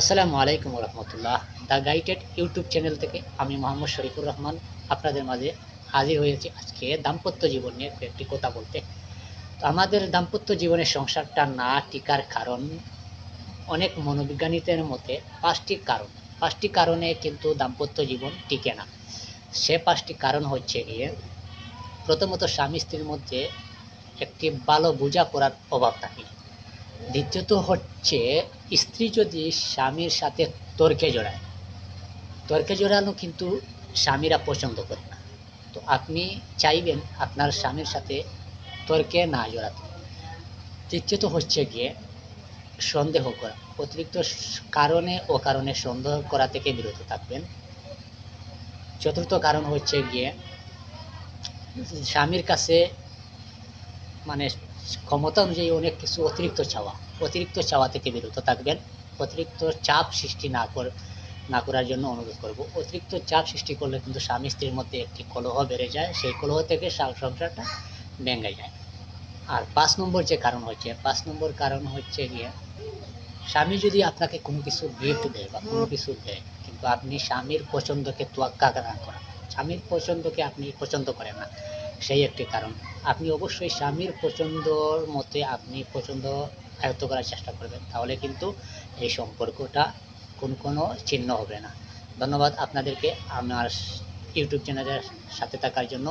আসসালামু আলাইকুম রহমতুল্লাহ। The guided YouTube channel থেকে আমি মোহাম্মদ শরীফুর রহমান আপনাদের মাঝে হাজির হয়েছি আজকে দাম্পত্য জীবন নিয়ে কয়েকটি কথা বলতে। তো আমাদের দাম্পত্য জীবনের সংসারটা না টিকার কারণ অনেক মনোবিজ্ঞানীদের মতে পাঁচটি কারণে কিন্তু দাম্পত্য জীবন টিকে না। সে পাঁচটি কারণ হচ্ছে গিয়ে, প্রথমত স্বামী স্ত্রীর মধ্যে একটি ভালো বোঝাপড়ার অভাব থাকে। দ্বিতীয়ত হচ্ছে স্ত্রী যদি স্বামীর সাথে তর্কে জড়ায়, তর্কে জড়ানো কিন্তু স্বামীরা পছন্দ করে না। তো আপনি চাইবেন আপনার স্বামীর সাথে তর্কে না জড়াতে। তৃতীয়ত হচ্ছে গিয়ে সন্দেহ করা, অতিরিক্ত কারণে অকারণে সন্দেহ করা থেকে বিরত থাকবেন। চতুর্থ কারণ হচ্ছে গিয়ে স্বামীর কাছে মানে ক্ষমতা অনুযায়ী অনেক কিছু অতিরিক্ত চাওয়া থেকে বিরত থাকবেন। অতিরিক্ত চাপ সৃষ্টি না করার জন্য অনুরোধ করব। অতিরিক্ত চাপ সৃষ্টি করলে কিন্তু স্বামী স্ত্রীর মধ্যে একটি কলহ বেড়ে যায়, সেই কলহ থেকে সংসারটা ভেঙে যায়। আর পাঁচ নম্বর কারণ হচ্ছে গিয়ে, স্বামী যদি আপনাকে কোনো কিছু গিফট দেয় বা কোনো কিছু দেয়, কিন্তু আপনি স্বামীর পছন্দকে তোয়াক্কা না করা, স্বামীর পছন্দকে আপনি পছন্দ করেন না, সেই একটি কারণ। আপনি অবশ্যই স্বামীর পছন্দর মতে আপনি পছন্দ আয়ত্ত করার চেষ্টা করবেন, তাহলে কিন্তু এই সম্পর্কটা কোনো ছিন্ন হবে না। ধন্যবাদ আপনাদেরকে আমার ইউটিউব চ্যানেলের সাথে থাকার জন্য।